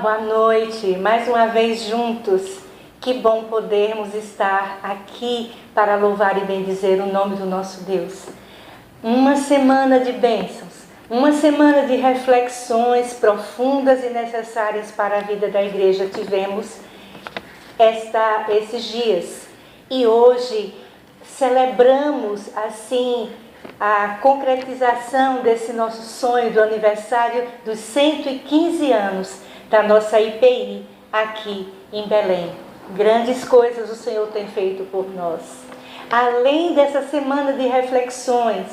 boa noite, mais uma vez juntos. Que bom podermos estar aqui para louvar e bendizer o nome do nosso Deus. Uma semana de bênçãos, uma semana de reflexões profundas e necessárias para a vida da igreja tivemos esses dias. E hoje celebramos assim a concretização desse nosso sonho do aniversário dos 115 anos da nossa IPI aqui em Belém. Grandes coisas o Senhor tem feito por nós. Além dessa semana de reflexões,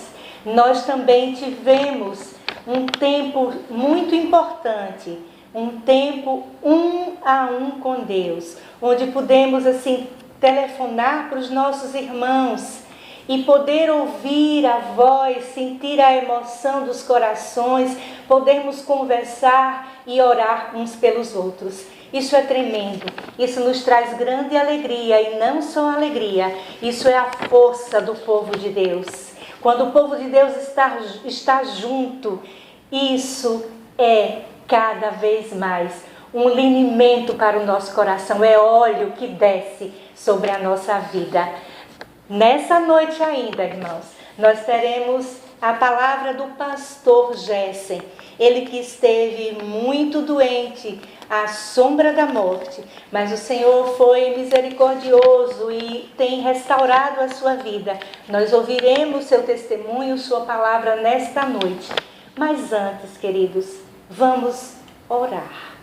nós também tivemos um tempo muito importante, um tempo um a um com Deus, onde pudemos assim telefonar para os nossos irmãos e poder ouvir a voz, sentir a emoção dos corações, podermos conversar e orar uns pelos outros. Isso é tremendo, isso nos traz grande alegria e não só alegria, isso é a força do povo de Deus. Quando o povo de Deus está junto, isso é cada vez mais um linimento para o nosso coração, é óleo que desce sobre a nossa vida. Nessa noite ainda, irmãos, nós teremos a palavra do pastor Gessen, ele que esteve muito doente, à sombra da morte, mas o Senhor foi misericordioso e tem restaurado a sua vida. Nós ouviremos seu testemunho, sua palavra nesta noite. Mas antes, queridos, vamos orar.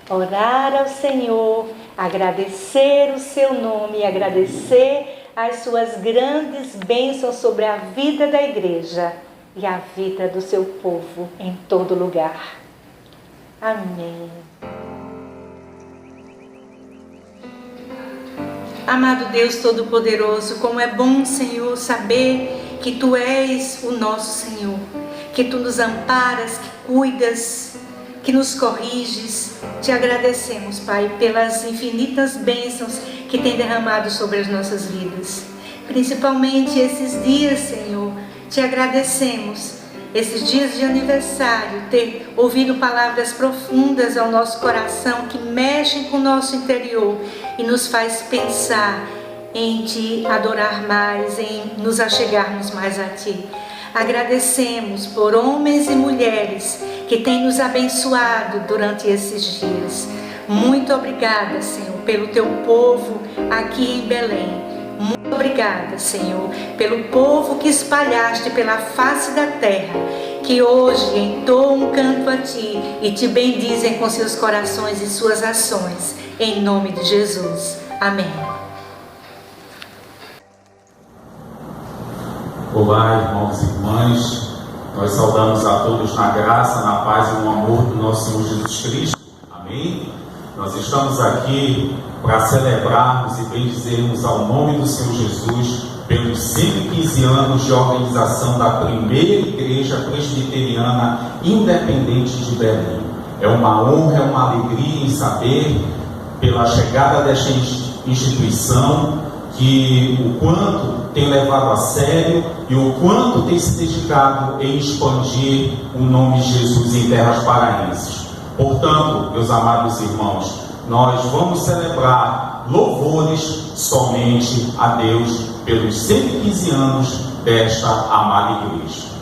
Orar ao Senhor, agradecer o seu nome, agradecer as suas grandes bênçãos sobre a vida da igreja e a vida do seu povo em todo lugar. Amém. Amado Deus Todo-Poderoso, como é bom, Senhor, saber que Tu és o nosso Senhor, que Tu nos amparas, que cuidas, que nos corriges. Te agradecemos, Pai, pelas infinitas bênçãos que tem derramado sobre as nossas vidas. Principalmente esses dias, Senhor, te agradecemos. Esses dias de aniversário, ter ouvido palavras profundas ao nosso coração que mexem com o nosso interior e nos faz pensar em Te adorar mais, em nos achegarmos mais a Ti. Agradecemos por homens e mulheres que têm nos abençoado durante esses dias. Muito obrigada, Senhor, pelo Teu povo aqui em Belém. Muito obrigada, Senhor, pelo povo que espalhaste pela face da terra, que hoje entoam um canto a Ti e Te bendizem com seus corações e suas ações. Em nome de Jesus. Amém. Olá, irmãos e irmãs, nós saudamos a todos na graça, na paz e no amor do nosso Senhor Jesus Cristo. Amém? Nós estamos aqui para celebrarmos e bendizermos ao nome do Senhor Jesus pelos 115 anos de organização da primeira igreja presbiteriana independente de Belém. É uma honra, é uma alegria em saber, pela chegada desta instituição, que o quanto tem levado a sério e o quanto tem se dedicado em expandir o nome de Jesus em terras paraenses. Portanto, meus amados irmãos, nós vamos celebrar louvores somente a Deus pelos 115 anos desta amada igreja.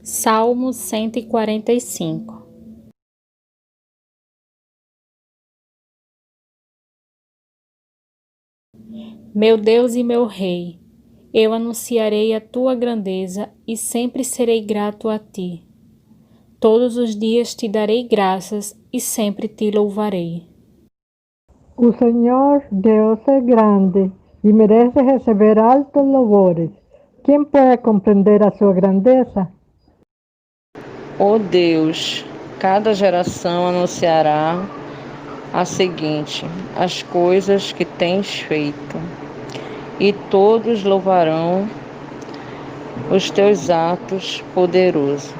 Salmo 145. Meu Deus e meu Rei, eu anunciarei a tua grandeza e sempre serei grato a ti. Todos os dias te darei graças e sempre te louvarei. O Senhor Deus é grande e merece receber altos louvores. Quem pode compreender a sua grandeza? Ó Deus, cada geração anunciará a seguinte, as coisas que tens feito, e todos louvarão os teus atos poderosos.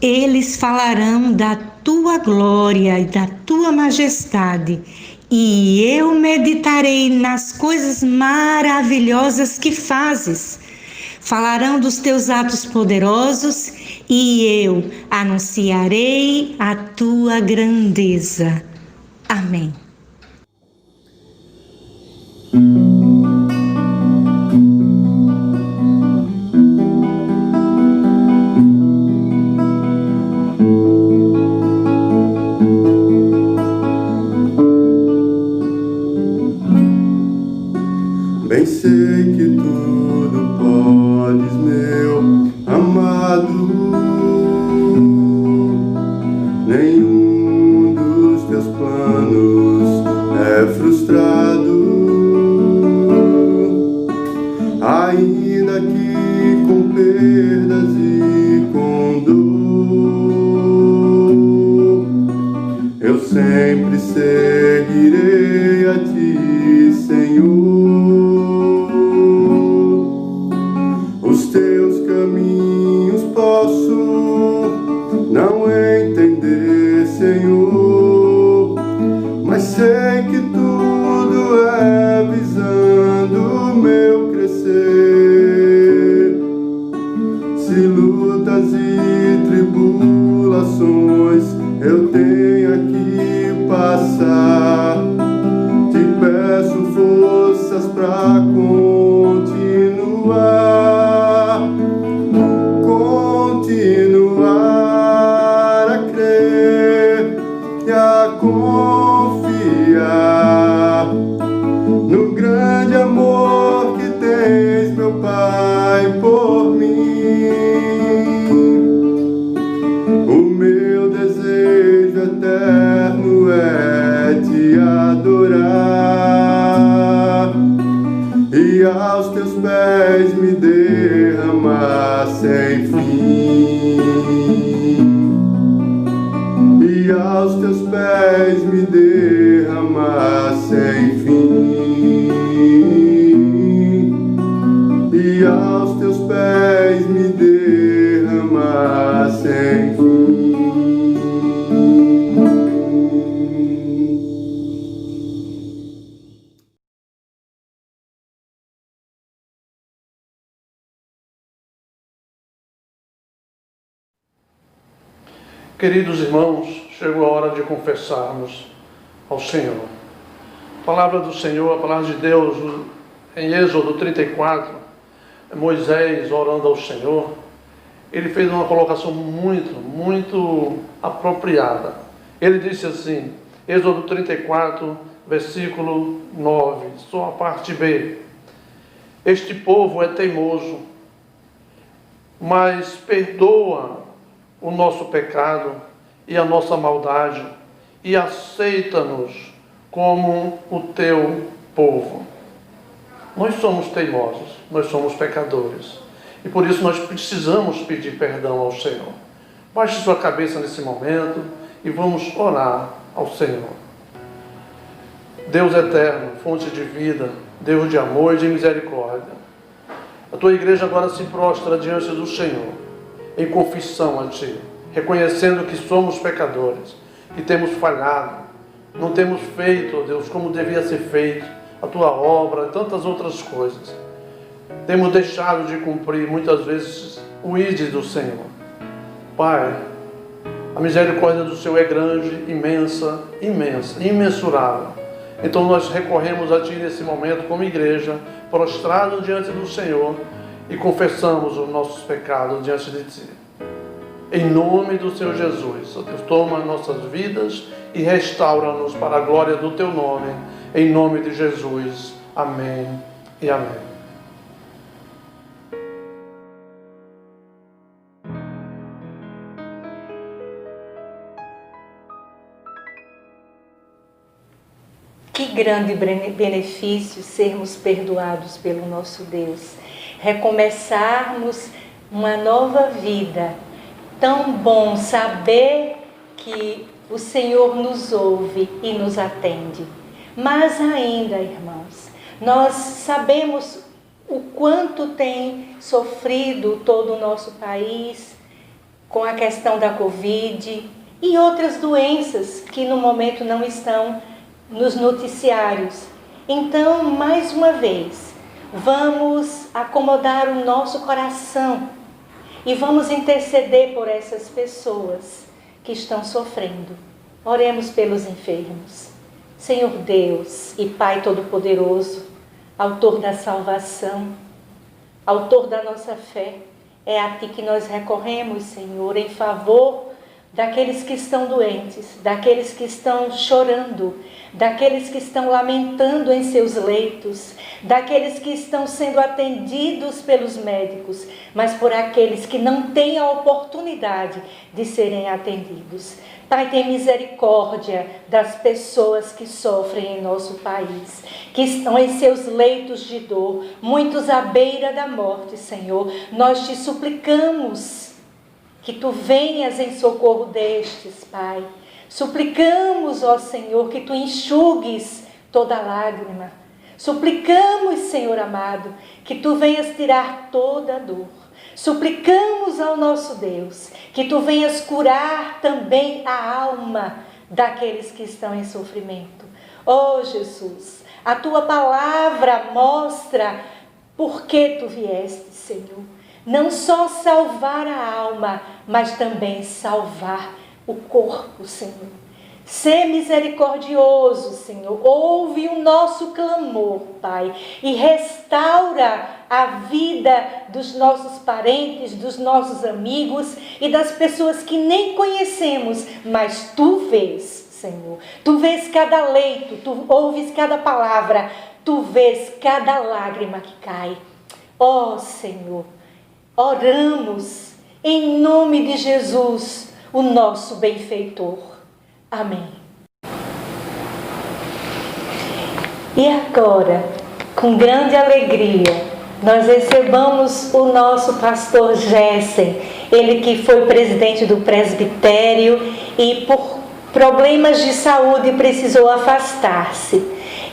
Eles falarão da tua glória e da tua majestade, e eu meditarei nas coisas maravilhosas que fazes. Falarão dos teus atos poderosos, e eu anunciarei a tua grandeza. Amém. Bem sei que tudo podes, meu amado. Nenhum dos teus planos é frustrado. Ainda que com perdas e com dor, eu sempre seguirei a ti, Senhor. Os teus caminhos posso não entender, Senhor, mas sei que tudo é visando o meu crescer. Se lutas e tribulações eu tenho que passar, te peço forças pra continuar a crer e a confiar no grande amor que tens, meu Pai, por mim. O meu desejo eterno é te adorar e aos teus pés me derramar sem fim. E aos teus pés me derramar sem fim. E aos teus pés me derramar sem fim. Queridos irmãos, chegou a hora de confessarmos ao Senhor. A palavra do Senhor, a palavra de Deus, em Êxodo 34, Moisés orando ao Senhor, ele fez uma colocação muito apropriada. Ele disse assim, Êxodo 34, versículo 9, só a parte B. Este povo é teimoso, mas perdoa o nosso pecado e a nossa maldade e aceita-nos como o teu povo. Nós somos teimosos, nós somos pecadores e por isso nós precisamos pedir perdão ao Senhor. Baixe sua cabeça nesse momento e vamos orar ao Senhor. Deus eterno, fonte de vida, Deus de amor e de misericórdia, a tua igreja agora se prostra diante do Senhor em confissão a Ti, reconhecendo que somos pecadores, que temos falhado, não temos feito, ó Deus, como devia ser feito, a Tua obra e tantas outras coisas. Temos deixado de cumprir muitas vezes o ídolo do Senhor. Pai, a misericórdia do Senhor é grande, imensa, imensurável. Então nós recorremos a Ti nesse momento como igreja, prostrado diante do Senhor, e confessamos os nossos pecados diante de Ti. Em nome do Senhor Jesus, ó Deus, toma nossas vidas e restaura-nos para a glória do Teu nome. Em nome de Jesus. Amém e amém. Que grande benefício sermos perdoados pelo nosso Deus. Recomeçarmos uma nova vida. Tão bom saber que o Senhor nos ouve e nos atende. Mas ainda, irmãos, nós sabemos o quanto tem sofrido todo o nosso país com a questão da Covid e outras doenças que no momento não estão nos noticiários. Então, mais uma vez, vamos acomodar o nosso coração e vamos interceder por essas pessoas que estão sofrendo. Oremos pelos enfermos. Senhor Deus e Pai Todo-Poderoso, Autor da salvação, Autor da nossa fé, é a Ti que nós recorremos, Senhor, em favor daqueles que estão doentes, daqueles que estão chorando, daqueles que estão lamentando em seus leitos, daqueles que estão sendo atendidos pelos médicos, mas por aqueles que não têm a oportunidade de serem atendidos. Pai, tem misericórdia das pessoas que sofrem em nosso país, que estão em seus leitos de dor, muitos à beira da morte, Senhor. Nós te suplicamos que Tu venhas em socorro destes, Pai. Suplicamos, ó Senhor, que Tu enxugues toda lágrima. Suplicamos, Senhor amado, que Tu venhas tirar toda dor. Suplicamos ao nosso Deus que Tu venhas curar também a alma daqueles que estão em sofrimento. Ó Jesus, a Tua palavra mostra por que Tu vieste, Senhor. Não só salvar a alma, mas também salvar o corpo, Senhor. Sê misericordioso, Senhor. Ouve o nosso clamor, Pai, e restaura a vida dos nossos parentes, dos nossos amigos e das pessoas que nem conhecemos, mas Tu vês, Senhor. Tu vês cada leito, Tu ouves cada palavra, Tu vês cada lágrima que cai. Ó Senhor, oramos em nome de Jesus, o nosso benfeitor. Amém. E agora, com grande alegria, nós recebamos o nosso pastor Gessen, ele que foi presidente do presbitério e por problemas de saúde precisou afastar-se.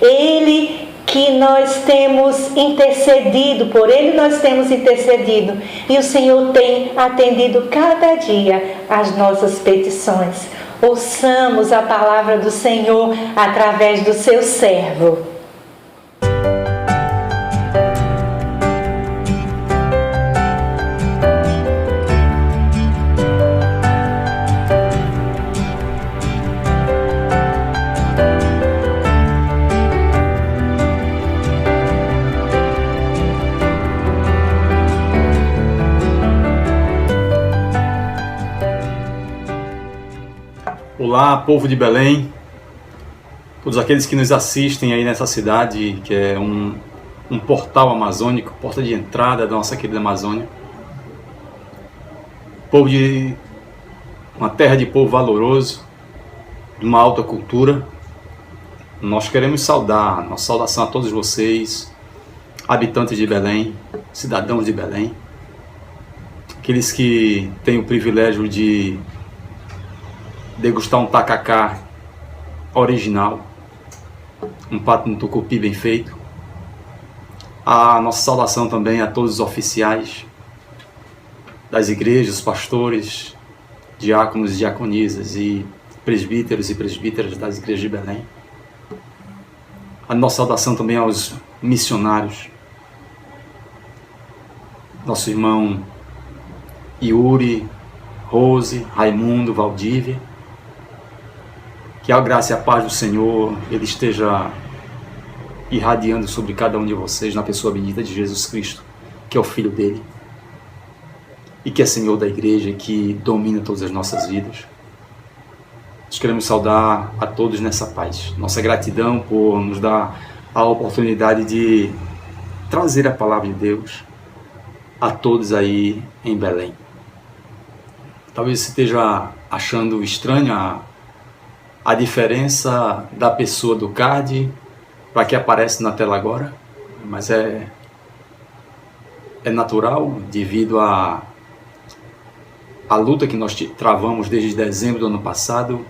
Ele que nós temos intercedido, por Ele nós temos intercedido, e o Senhor tem atendido cada dia as nossas petições. Ouçamos a palavra do Senhor através do seu servo. Olá, povo de Belém, todos aqueles que nos assistem aí nessa cidade, que é um portal amazônico, porta de entrada da nossa querida Amazônia. Povo de uma terra de povo valoroso, de uma alta cultura. Nós queremos saudar, nossa saudação a todos vocês, habitantes de Belém, cidadãos de Belém, aqueles que têm o privilégio de degustar um tacacá original, um pato no tucupi bem feito. A nossa saudação também a todos os oficiais das igrejas, pastores, diáconos e diaconisas e presbíteros e presbíteras das igrejas de Belém. A nossa saudação também aos missionários, nosso irmão Yuri, Rose, Raimundo, Valdívia. Que a graça e a paz do Senhor Ele esteja irradiando sobre cada um de vocês na pessoa bendita de Jesus Cristo, que é o Filho dele, e que é Senhor da igreja e que domina todas as nossas vidas. Nós queremos saudar a todos nessa paz. Nossa gratidão por nos dar a oportunidade de trazer a palavra de Deus a todos aí em Belém. Talvez você esteja achando estranha a diferença da pessoa do card para que aparece na tela agora, mas é natural devido à luta que nós travamos desde dezembro do ano passado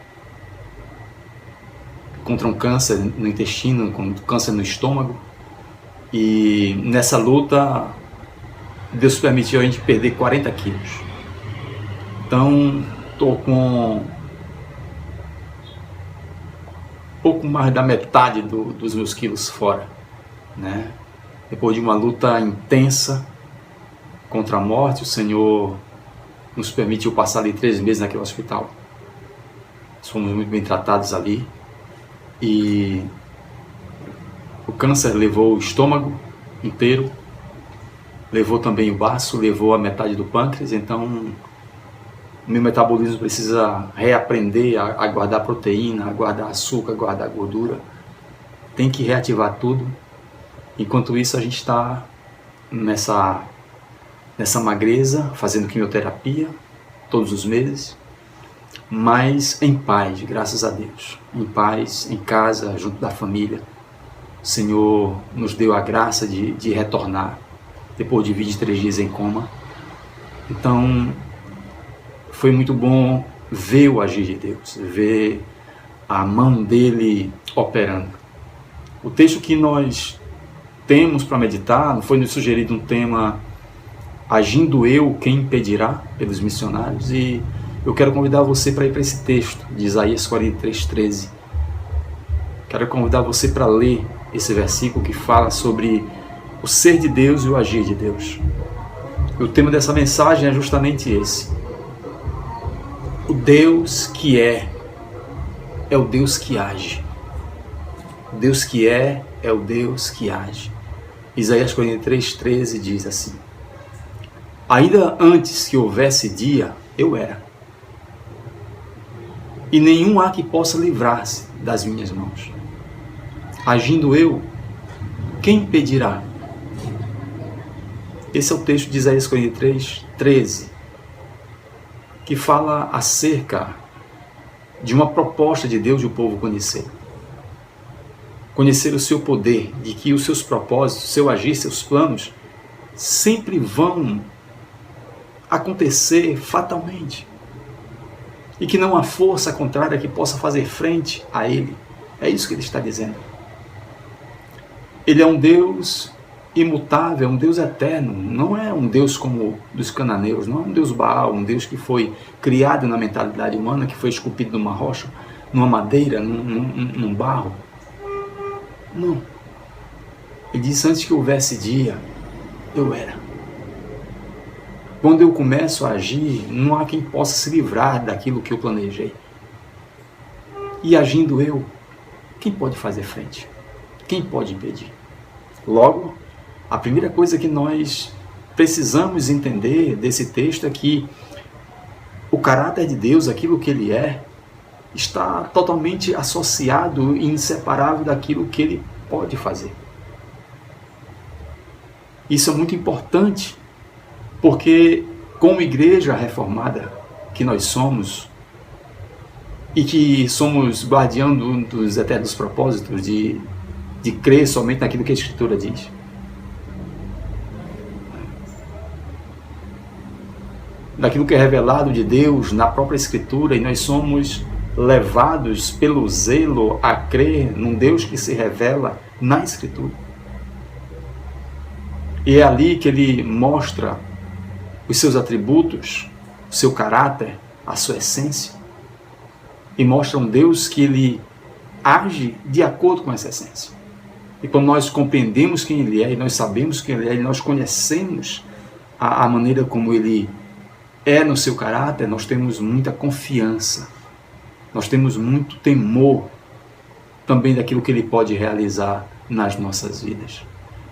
contra um câncer no intestino, com um câncer no estômago, e nessa luta Deus permitiu a gente perder 40 quilos. Então estou com um pouco mais da metade dos meus quilos fora, né? Depois de uma luta intensa contra a morte, o Senhor nos permitiu passar ali 3 meses naquele hospital. Fomos muito bem tratados ali. E o câncer levou o estômago inteiro, levou também o baço, levou a metade do pâncreas. Então o meu metabolismo precisa reaprender a guardar proteína, a guardar açúcar, a guardar gordura. Tem que reativar tudo. Enquanto isso a gente está nessa magreza, fazendo quimioterapia todos os meses, mas em paz, graças a Deus, em paz, em casa, junto da família. O Senhor nos deu a graça de retornar depois de 23 dias em coma. Então foi muito bom ver o agir de Deus, ver a mão dele operando. O texto que nós temos para meditar, foi nos sugerido um tema: agindo eu, quem impedirá, pelos missionários, e eu quero convidar você para ir para esse texto de Isaías 43:13. Quero convidar você para ler esse versículo que fala sobre o ser de Deus e o agir de Deus. E o tema dessa mensagem é justamente esse: o Deus que é o Deus que age. O Deus que é o Deus que age. Isaías 43:13 diz assim: ainda antes que houvesse dia, eu era, e nenhum há que possa livrar-se das minhas mãos. Agindo eu, quem impedirá? Esse é o texto de Isaías 43:13, que fala acerca de uma proposta de Deus de o povo conhecer. Conhecer o seu poder, de que os seus propósitos, seu agir, seus planos sempre vão acontecer fatalmente. E que não há força contrária que possa fazer frente a Ele. É isso que Ele está dizendo. Ele é um Deus imutável, um Deus eterno. Não é um Deus como dos cananeus, não é um Deus Baal, um Deus que foi criado na mentalidade humana, que foi esculpido numa rocha, numa madeira, num barro. Não. Ele disse: antes que houvesse dia, eu era. Quando eu começo a agir, não há quem possa se livrar daquilo que eu planejei. E agindo eu, quem pode fazer frente? Quem pode impedir? Logo, a primeira coisa que nós precisamos entender desse texto é que o caráter de Deus, aquilo que Ele é, está totalmente associado e inseparável daquilo que Ele pode fazer. Isso é muito importante, porque como igreja reformada que nós somos, e que somos guardião dos eternos propósitos de crer somente naquilo que a Escritura diz. Daquilo que é revelado de Deus na própria Escritura, e nós somos levados pelo zelo a crer num Deus que se revela na Escritura. E é ali que Ele mostra os seus atributos, o seu caráter, a sua essência, e mostra um Deus que Ele age de acordo com essa essência. E quando nós compreendemos quem Ele é, e nós sabemos quem Ele é, e nós conhecemos a maneira como Ele é no seu caráter, nós temos muita confiança, nós temos muito temor também daquilo que Ele pode realizar nas nossas vidas.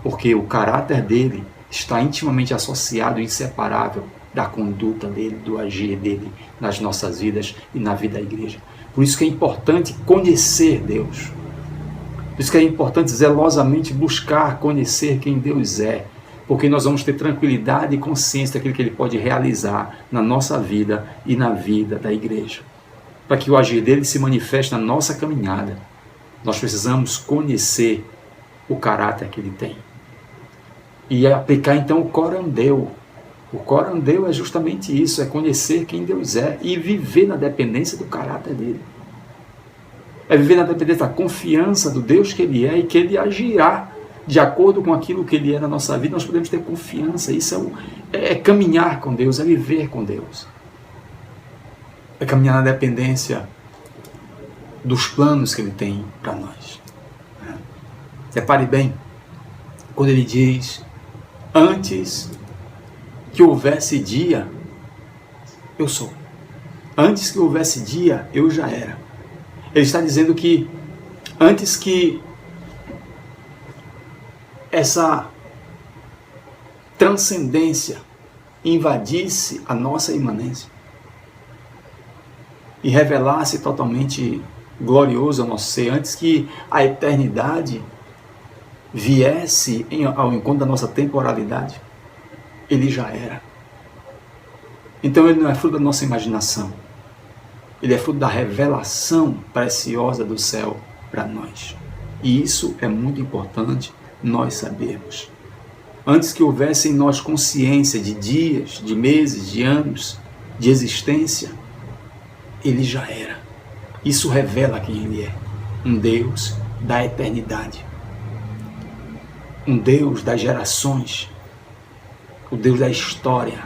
Porque o caráter dele está intimamente associado, inseparável da conduta dele, do agir dele nas nossas vidas e na vida da igreja. Por isso que é importante conhecer Deus. Por isso que é importante zelosamente buscar conhecer quem Deus é, porque nós vamos ter tranquilidade e consciência daquilo que Ele pode realizar na nossa vida e na vida da igreja. Para que o agir dele se manifeste na nossa caminhada, nós precisamos conhecer o caráter que Ele tem. E aplicar então o corandeu. O corandeu é justamente isso, é conhecer quem Deus é e viver na dependência do caráter dele. É viver na dependência da confiança do Deus que Ele é e que Ele agirá de acordo com aquilo que Ele é na nossa vida. Nós podemos ter confiança. Isso é caminhar com Deus, é viver com Deus. É caminhar na dependência dos planos que Ele tem para nós. Repare bem, quando Ele diz, antes que houvesse dia, eu sou. Antes que houvesse dia, eu já era. Ele está dizendo que antes que essa transcendência invadisse a nossa imanência e revelasse totalmente glorioso ao nosso ser, antes que a eternidade viesse ao encontro da nossa temporalidade, Ele já era. Então Ele não é fruto da nossa imaginação, Ele é fruto da revelação preciosa do céu para nós. E isso é muito importante nós sabermos. Antes que houvesse em nós consciência de dias, de meses, de anos, de existência, Ele já era. Isso revela quem Ele é. Um Deus da eternidade. Um Deus das gerações. O Deus da história.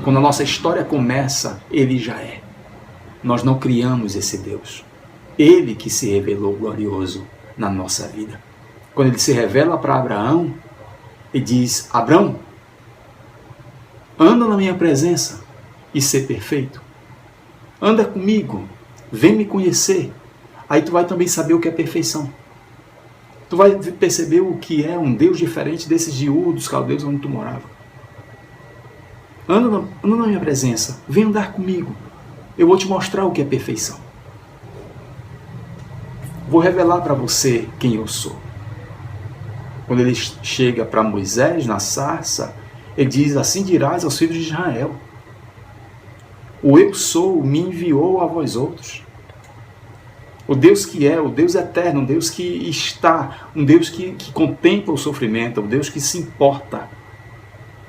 Quando a nossa história começa, Ele já é. Nós não criamos esse Deus. Ele que se revelou glorioso na nossa vida. Quando Ele se revela para Abraão, Ele diz, Abraão, anda na minha presença e ser perfeito. Anda comigo, vem me conhecer. Aí tu vai também saber o que é perfeição. Tu vai perceber o que é um Deus diferente desses de Ur, dos caldeus onde tu morava. Anda na minha presença, vem andar comigo. Eu vou te mostrar o que é perfeição. Vou revelar para você quem eu sou. Quando Ele chega para Moisés na sarça, Ele diz, assim dirás aos filhos de Israel. O eu sou me enviou a vós outros. O Deus que é, o Deus eterno, um Deus que está, um Deus que contempla o sofrimento, um Deus que se importa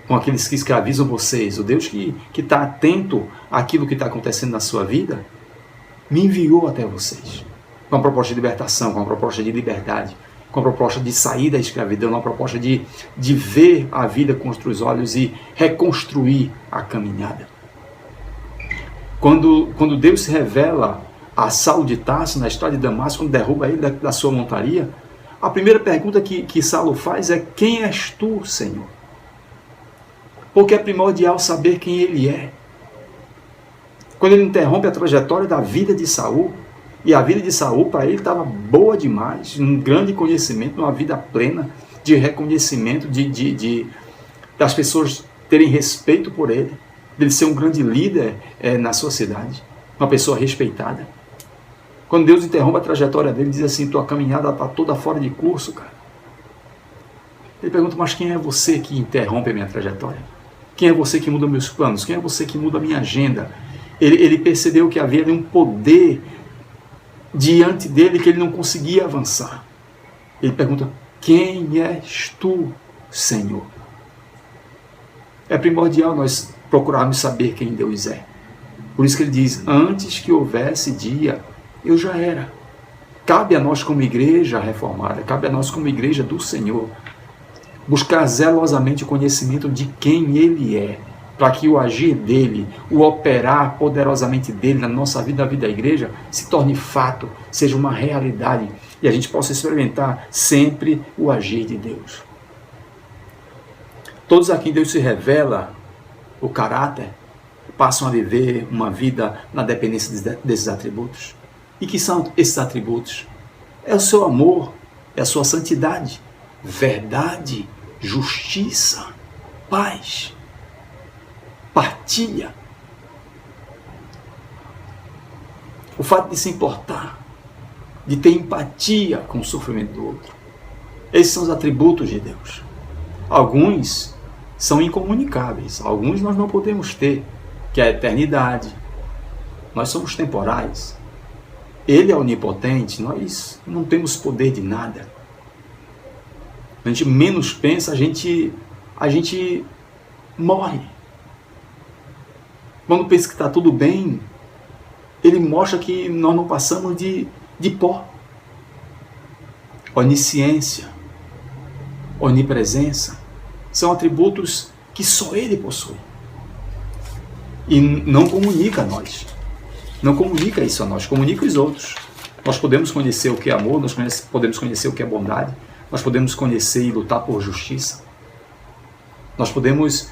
com aqueles que escravizam vocês, o Deus que está atento àquilo que está acontecendo na sua vida, me enviou até vocês. Com a proposta de libertação, com a proposta de liberdade, com a proposta de sair da escravidão, com a proposta de ver a vida com os outros olhos e reconstruir a caminhada. Quando Deus se revela a Saulo de Tarso, na história de Damasco, quando derruba ele da sua montaria, a primeira pergunta que Saulo faz é, quem és tu, Senhor? Porque é primordial saber quem Ele é. Quando Ele interrompe a trajetória da vida de Saul, e a vida de Saul para ele estava boa demais, um grande conhecimento, uma vida plena de reconhecimento, das pessoas terem respeito por ele, dele ser um grande líder na sociedade, uma pessoa respeitada. Quando Deus interrompe a trajetória dele, diz assim, tua caminhada está toda fora de curso, cara. Ele pergunta, mas quem é você que interrompe a minha trajetória? Quem é você que muda meus planos? Quem é você que muda a minha agenda? Ele percebeu que havia ali um poder diante dele que ele não conseguia avançar. Ele pergunta, quem és tu, Senhor? É primordial nós procurarmos saber quem Deus é. Por isso que ele diz, antes que houvesse dia, eu já era. Cabe a nós como igreja reformada, cabe a nós como igreja do Senhor, buscar zelosamente o conhecimento de quem Ele é, para que o agir dele, o operar poderosamente dele na nossa vida, na vida da igreja, se torne fato, seja uma realidade, e a gente possa experimentar sempre o agir de Deus. Todos a quem Deus se revela o caráter, passam a viver uma vida na dependência desses atributos. E que são esses atributos? É o seu amor, é a sua santidade, verdade, justiça, paz, partilha, o fato de se importar, de ter empatia com o sofrimento do outro. Esses são os atributos de Deus. Alguns são incomunicáveis, alguns nós não podemos ter, que é a eternidade. Nós somos temporais. Ele é onipotente, nós não temos poder de nada. A gente menos pensa, a gente morre. Quando pensa que está tudo bem, ele mostra que nós não passamos de pó. Onisciência, onipresença, são atributos que só ele possui. E não comunica a nós. Não comunica isso a nós, comunica os outros. Nós podemos conhecer o que é amor, nós podemos conhecer o que é bondade, nós podemos conhecer e lutar por justiça. Nós podemos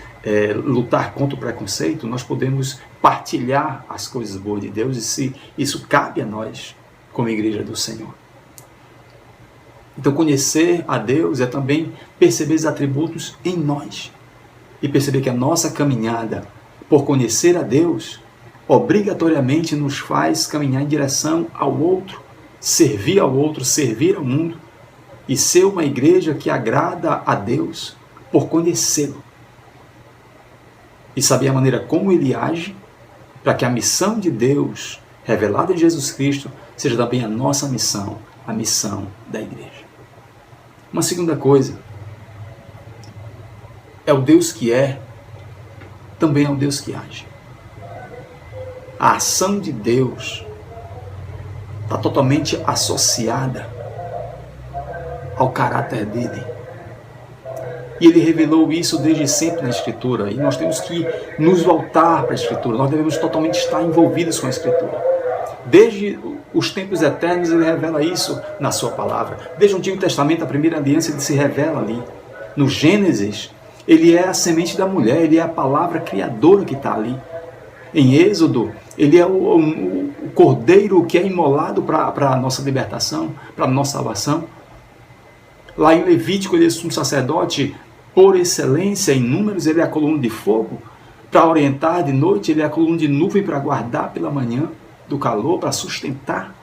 lutar contra o preconceito, nós podemos partilhar as coisas boas de Deus, e se isso cabe a nós como igreja do Senhor. Então conhecer a Deus é também perceber os atributos em nós e perceber que a nossa caminhada por conhecer a Deus obrigatoriamente nos faz caminhar em direção ao outro, servir ao outro, servir ao mundo e ser uma igreja que agrada a Deus por conhecê-lo e saber a maneira como ele age, para que a missão de Deus revelada em Jesus Cristo seja também a nossa missão, a missão da igreja. Uma segunda coisa, é o Deus que é, também é o Deus que age. A ação de Deus está totalmente associada ao caráter dele. E ele revelou isso desde sempre na Escritura. E nós temos que nos voltar para a Escritura. Nós devemos totalmente estar envolvidos com a Escritura. Desde os tempos eternos ele revela isso na sua palavra. Desde o Antigo Testamento, a primeira aliança, ele se revela ali. No Gênesis, ele é a semente da mulher, ele é a palavra criadora que está ali. Em Êxodo, ele é o cordeiro que é imolado para a nossa libertação, para a nossa salvação. Lá em Levítico, ele é um sacerdote por excelência. Em Números, ele é a coluna de fogo para orientar de noite, ele é a coluna de nuvem para guardar pela manhã do calor, para sustentar.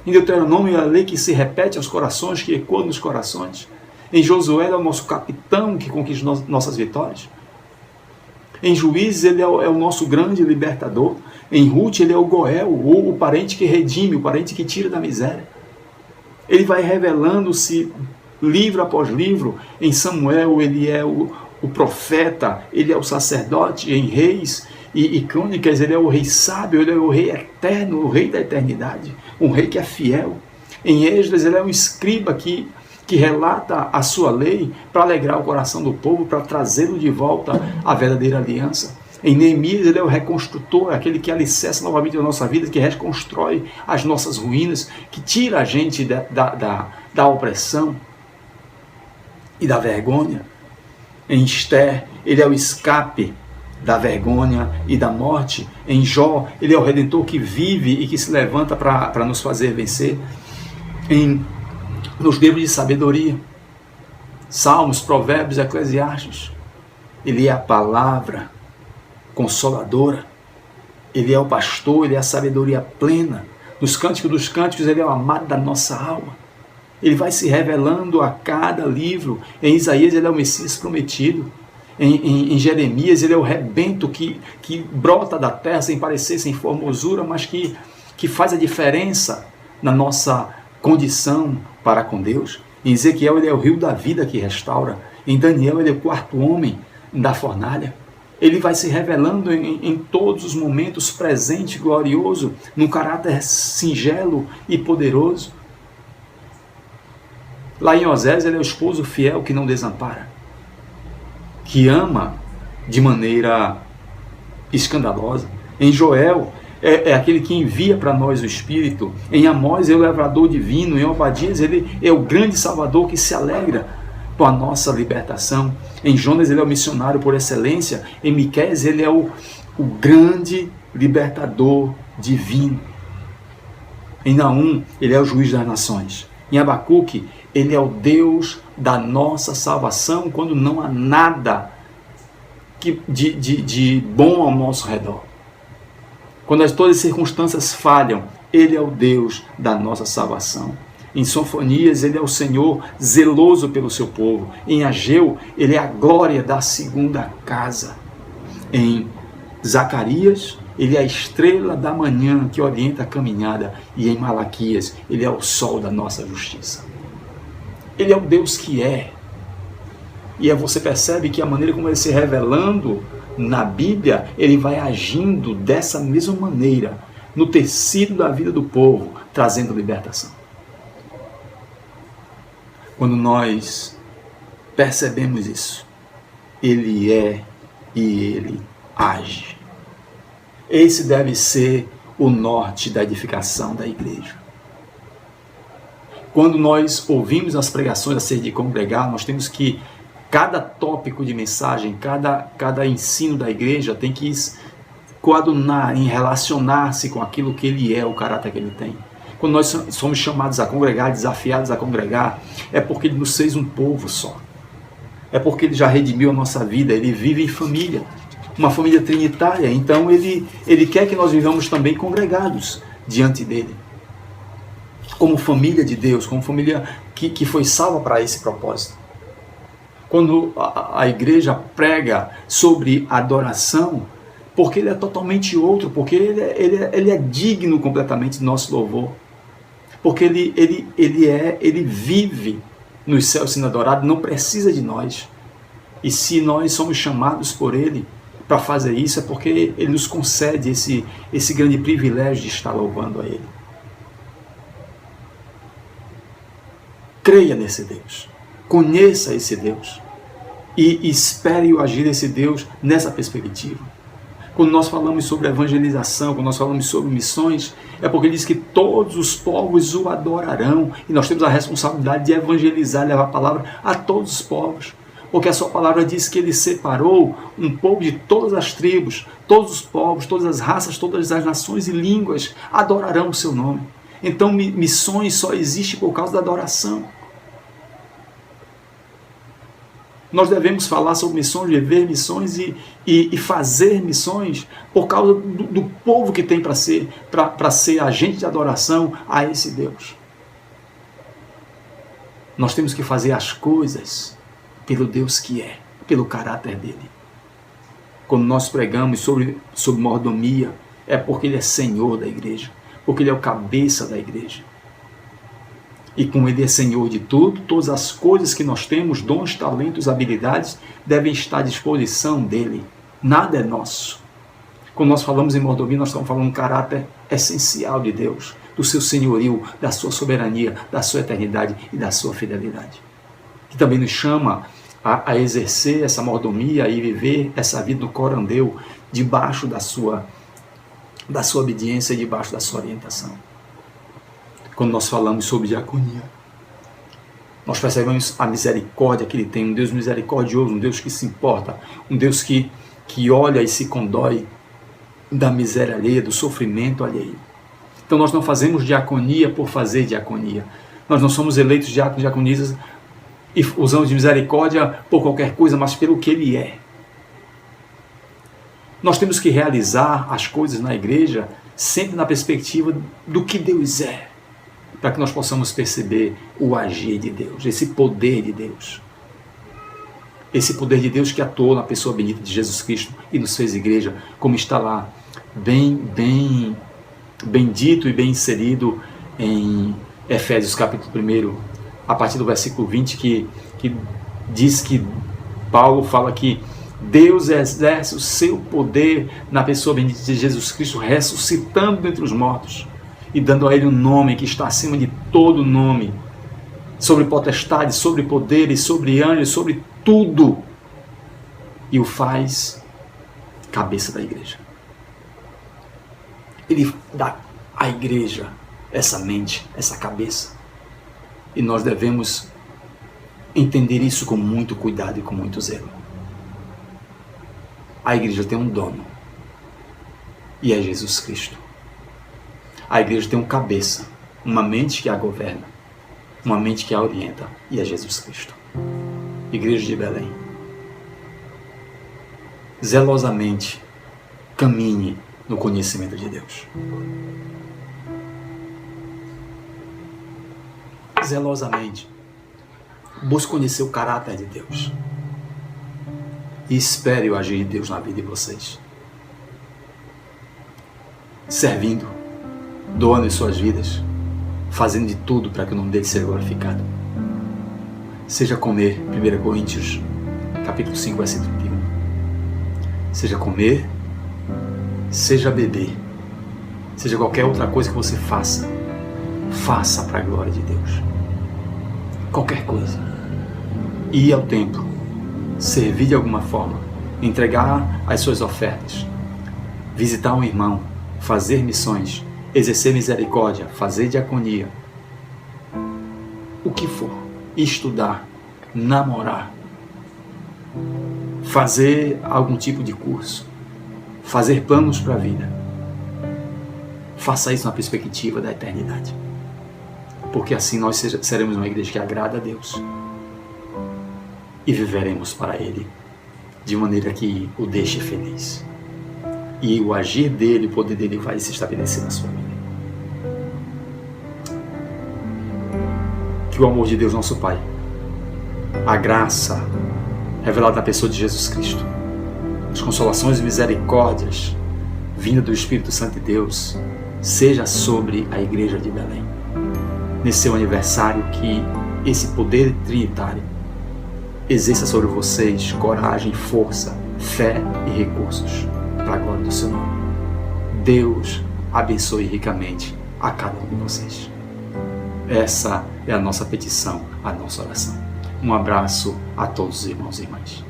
Em Deuteronômio, a lei que se repete aos corações, que ecoa nos corações. Em Josué, ele é o nosso capitão que conquista nossas vitórias. Em Juízes, ele é o nosso grande libertador. Em Ruth, ele é o Goel, ou o parente que redime, o parente que tira da miséria. Ele vai revelando-se livro após livro. Em Samuel, ele é o profeta, ele é o sacerdote. Em Reis e Crônicas, ele é o rei sábio, ele é o rei eterno, o rei da eternidade, um rei que é fiel. Em Esdras, ele é um escriba que relata a sua lei para alegrar o coração do povo, para trazê-lo de volta à verdadeira aliança. Em Neemias, ele é o reconstrutor, aquele que alicerça novamente a nossa vida, que reconstrói as nossas ruínas, que tira a gente da opressão e da vergonha. Em Esther, ele é o escape da vergonha e da morte. Em Jó, ele é o Redentor que vive e que se levanta para nos fazer vencer. Nos livros de sabedoria, Salmos, Provérbios, Eclesiastes, ele é a palavra consoladora, ele é o pastor, ele é a sabedoria plena. Nos Cânticos dos Cânticos, ele é o amado da nossa alma. Ele vai se revelando a cada livro. Em Isaías, ele é o Messias prometido. Em Jeremias, ele é o rebento que brota da terra sem parecer, sem formosura, mas que faz a diferença na nossa condição para com Deus. Em Ezequiel, ele é o rio da vida que restaura. Em Daniel, ele é o quarto homem da fornalha. Ele vai se revelando em todos os momentos, presente, glorioso, num caráter singelo e poderoso. Lá em Osés, ele é o esposo fiel que não desampara, que ama de maneira escandalosa. Em Joel, é aquele que envia para nós o Espírito. Em Amós, ele é o lavrador divino. Em Obadias, ele é o grande Salvador que se alegra com a nossa libertação. Em Jonas, ele é o missionário por excelência. Em Miqueias, ele é o grande libertador divino. Em Naum, ele é o juiz das nações. Em Abacuque, Ele é o Deus da nossa salvação quando não há nada de bom ao nosso redor. Quando todas as circunstâncias falham, Ele é o Deus da nossa salvação. Em Sofonias, Ele é o Senhor zeloso pelo seu povo. Em Ageu, Ele é a glória da segunda casa. Em Zacarias, Ele é a estrela da manhã que orienta a caminhada. E em Malaquias, Ele é o sol da nossa justiça. Ele é o Deus que é. E aí você percebe que a maneira como Ele se revelando na Bíblia, Ele vai agindo dessa mesma maneira no tecido da vida do povo, trazendo libertação. Quando nós percebemos isso, Ele é e Ele age. Esse deve ser o norte da edificação da igreja. Quando nós ouvimos as pregações acerca de congregar, nós temos que, cada tópico de mensagem, cada ensino da igreja tem que coadunar, em relacionar-se com aquilo que Ele é, o caráter que Ele tem. Quando nós somos chamados a congregar, desafiados a congregar, é porque Ele nos fez um povo só. É porque Ele já redimiu a nossa vida, Ele vive em família, uma família trinitária. Então Ele quer que nós vivamos também congregados diante dEle, como família de Deus, como família que foi salva para esse propósito. Quando a igreja prega sobre adoração, porque Ele é totalmente outro, porque ele é digno completamente do nosso louvor, porque Ele vive nos céus sendo adorado, não precisa de nós. E se nós somos chamados por Ele para fazer isso, é porque Ele nos concede esse grande privilégio de estar louvando a Ele. Creia nesse Deus, conheça esse Deus e espere o agir desse Deus nessa perspectiva. Quando nós falamos sobre evangelização, quando nós falamos sobre missões, é porque Ele diz que todos os povos o adorarão, e nós temos a responsabilidade de evangelizar, levar a palavra a todos os povos, porque a sua palavra diz que Ele separou um povo de todas as tribos, todos os povos, todas as raças, todas as nações e línguas adorarão o seu nome. Então missões só existem por causa da adoração. Nós devemos falar sobre missões, viver missões e fazer missões por causa do povo que tem para ser agente de adoração a esse Deus. Nós temos que fazer as coisas pelo Deus que é, pelo caráter dele. Quando nós pregamos sobre mordomia, é porque Ele é Senhor da igreja, porque Ele é o cabeça da igreja. E como Ele é Senhor de tudo, todas as coisas que nós temos, dons, talentos, habilidades, devem estar à disposição dEle. Nada é nosso. Quando nós falamos em mordomia, nós estamos falando um caráter essencial de Deus, do seu senhorio, da sua soberania, da sua eternidade e da sua fidelidade. Que também nos chama a exercer essa mordomia e viver essa vida do corandeu debaixo da sua obediência e debaixo da sua orientação. Quando nós falamos sobre diaconia, nós percebemos a misericórdia que Ele tem, um Deus misericordioso, um Deus que se importa, um Deus que olha e se condói da miséria alheia, do sofrimento alheio. Então nós não fazemos diaconia por fazer diaconia. Nós não somos eleitos diáconos e diaconisas e usamos de misericórdia por qualquer coisa, mas pelo que Ele é. Nós temos que realizar as coisas na igreja sempre na perspectiva do que Deus é, para que nós possamos perceber o agir de Deus, esse poder de Deus. Esse poder de Deus que atuou na pessoa bendita de Jesus Cristo e nos fez igreja, como está lá, bem dito e bem inserido em Efésios capítulo 1, a partir do versículo 20, que diz que Paulo fala que Deus exerce o seu poder na pessoa bendita de Jesus Cristo, ressuscitando entre os mortos e dando a Ele um nome que está acima de todo nome, sobre potestade, sobre poderes, sobre anjos, sobre tudo, e o faz cabeça da igreja. Ele dá à igreja essa mente, essa cabeça, e nós devemos entender isso com muito cuidado e com muito zelo. A igreja tem um dono, e é Jesus Cristo. A igreja tem um cabeça, uma mente que a governa, uma mente que a orienta, e é Jesus Cristo. Igreja de Belém, zelosamente caminhe no conhecimento de Deus. Zelosamente busque conhecer o caráter de Deus e espere o agir de Deus na vida de vocês, servindo, doando em suas vidas, fazendo de tudo para que o nome dele seja glorificado. Seja comer, 1 Coríntios capítulo 5, versículo 31. Seja comer, seja beber, seja qualquer outra coisa que você faça, faça para a glória de Deus. Qualquer coisa. Ir ao templo, servir de alguma forma, entregar as suas ofertas, visitar um irmão, fazer missões, exercer misericórdia, fazer diaconia, o que for, estudar, namorar, fazer algum tipo de curso, fazer planos para a vida. Faça isso na perspectiva da eternidade, porque assim nós seremos uma igreja que agrada a Deus e viveremos para Ele de maneira que o deixe feliz, e o agir dele, o poder dele vai se estabelecer na sua vida. Que o amor de Deus, nosso Pai, a graça revelada na pessoa de Jesus Cristo, as consolações e misericórdias vinda do Espírito Santo de Deus, seja sobre a igreja de Belém. Nesse seu aniversário, que esse poder trinitário exerça sobre vocês coragem, força, fé e recursos para a glória do seu nome. Deus abençoe ricamente a cada um de vocês. Essa é a nossa petição, a nossa oração. Um abraço a todos os irmãos e irmãs.